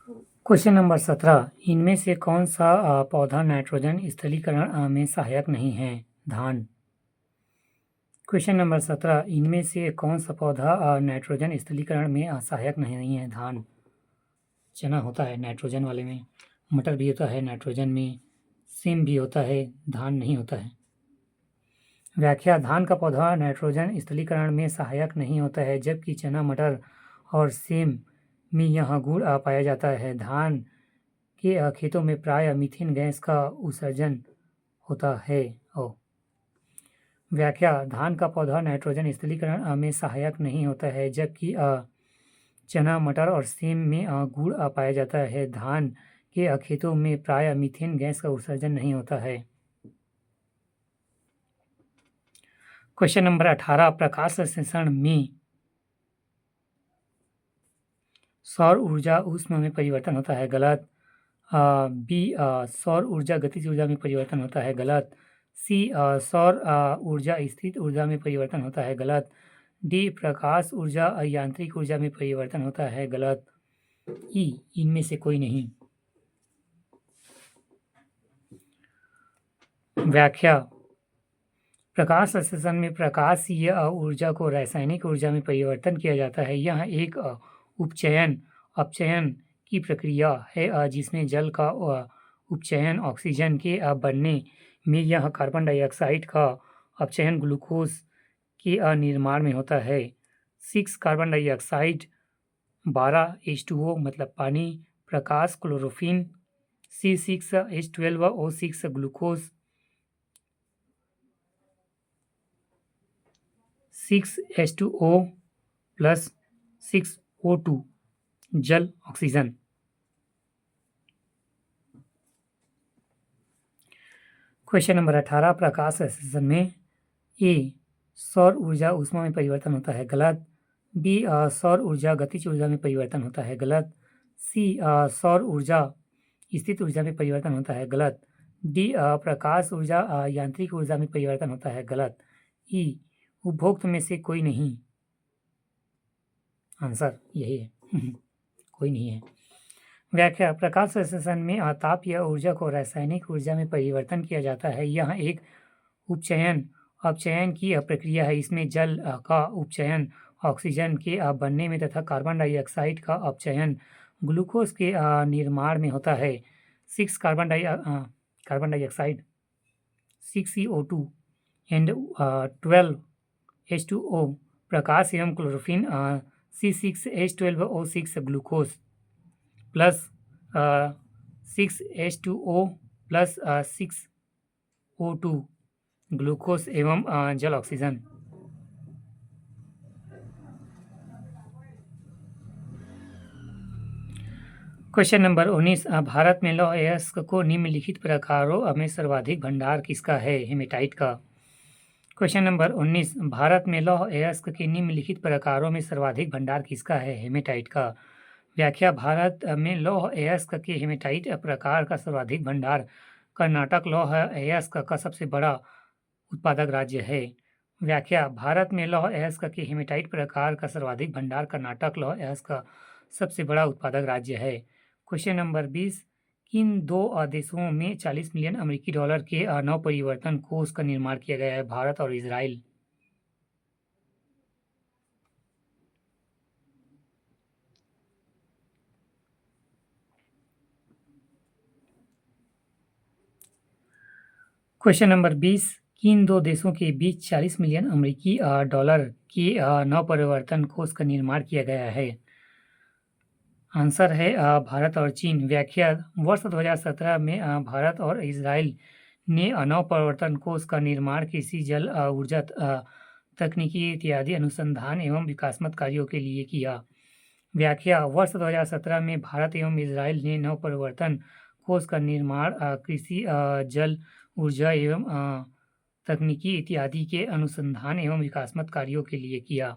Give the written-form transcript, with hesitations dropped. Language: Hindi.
क्वेश्चन नंबर 17 इनमें से कौन सा पौधा नाइट्रोजन स्थलीकरण में सहायक नहीं है? धान। क्वेश्चन नंबर 17 इनमें से कौन सा पौधा नाइट्रोजन स्थलीकरण में सहायक नहीं है? धान। चना होता है नाइट्रोजन वाले में, मटर भी होता है नाइट्रोजन में, सेम भी होता है, धान नहीं होता है। व्याख्या: धान का पौधा नाइट्रोजन स्थलीकरण में सहायक नहीं होता है, जबकि चना, मटर और सेम में यह गुण पाया जाता है। धान के खेतों में प्राय मीथेन गैस का उत्सर्जन होता है। व्याख्या: धान का पौधा नाइट्रोजन स्थलीकरण में सहायक नहीं होता है, जबकि चना, मटर और सेम में गुण पाया जाता है। धान के खेतों में प्राय मीथेन गैस का उत्सर्जन नहीं होता है। क्वेश्चन नंबर 18 प्रकाश संश्लेषण में सौर ऊर्जा ऊष्मा में परिवर्तन होता है। गलत। बी सौर ऊर्जा गतिज ऊर्जा में परिवर्तन होता है। गलत। सी सौर ऊर्जा स्थित ऊर्जा में परिवर्तन होता है। गलत। डी प्रकाश ऊर्जा यांत्रिक ऊर्जा में परिवर्तन होता है। गलत। ई इनमें से कोई नहीं। व्याख्या: प्रकाश संश्लेषण में प्रकाशीय ऊर्जा को रासायनिक ऊर्जा में परिवर्तन किया जाता है। यह एक उपचयन अपचयन की प्रक्रिया है जिसमें जल का उपचयन ऑक्सीजन के बनने में यह कार्बन डाइऑक्साइड का अपचयन ग्लूकोज के निर्माण में होता है। 6 कार्बन डाइऑक्साइड, 12 H2O मतलब पानी, प्रकाश chlorophyll, C6H12O6 glucose, 6H2O plus 6O2 जल ऑक्सीजन। क्वेश्चन नंबर 18 प्रकाश संश्लेषण में ए सौर ऊर्जा ऊष्मा में परिवर्तन होता है। गलत। बी सौर ऊर्जा गतिज ऊर्जा में परिवर्तन होता है। गलत। सी सौर ऊर्जा स्थित ऊर्जा में परिवर्तन होता है। गलत। डी प्रकाश ऊर्जा यांत्रिक ऊर्जा में परिवर्तन होता है। गलत। ई उपभोक्त में से कोई नहीं। आंसर यही है कोई नहीं है। व्याख्या: प्रकाश संश्लेषण में तापीय ऊर्जा को रासायनिक ऊर्जा में परिवर्तन किया जाता है। यह एक उपचयन अपचयन की प्रक्रिया है। इसमें जल का उपचयन ऑक्सीजन के बनने में तथा कार्बन डाइऑक्साइड का अपचयन ग्लूकोज के निर्माण में होता है। 6 carbon dioxide 6CO2 and 12 H2O प्रकाश एवं chlorophyll C6H12O6 glucose plus 6H2O plus 6O2 glucose एवं जल ऑक्सीजन। क्वेश्चन नंबर 19 भारत में लौह अयस्क को निम्नलिखित प्रकारों में सर्वाधिक भंडार किसका है? हेमेटाइट का। क्वेश्चन नंबर 19 भारत में लौह अयस्क के निम्नलिखित प्रकारों में सर्वाधिक भंडार किसका है? हेमेटाइट का। व्याख्या: भारत में लौह अयस्क के हेमेटाइट प्रकार का सर्वाधिक भंडार कर्नाटक लौह अयस्क का सबसे बड़ा उत्पादक राज्य है। व्याख्या: भारत में लौह अयस्क के हेमेटाइट प्रकार का सर्वाधिक भंडार कर्नाटक लौह अयस्क का सबसे बड़ा उत्पादक राज्य है। क्वेश्चन नंबर 20 किन दो देशों में 40 मिलियन अमेरिकी डॉलर के नवपरिवर्तन कोष का निर्माण किया गया है? भारत और इजराइल। क्वेश्चन नंबर 20 किन दो देशों के बीच 40 मिलियन अमेरिकी डॉलर के नवपरिवर्तन कोष का निर्माण किया गया है? आंसर है भारत और चीन। व्याख्या: वर्ष 2017 में भारत और इजराइल ने नवपरिवर्तन कोष का निर्माण कृषि, जल ऊर्जा, तकनीकी इत्यादि अनुसंधान एवं विकासात्मक कार्यों के लिए किया। व्याख्या: वर्ष 2017 में भारत एवं इजराइल ने नवपरिवर्तन कोष का निर्माण कृषि, जल ऊर्जा एवं तकनीकी इत्यादि के अनुसंधान एवं विकासात्मक कार्यों के लिए किया।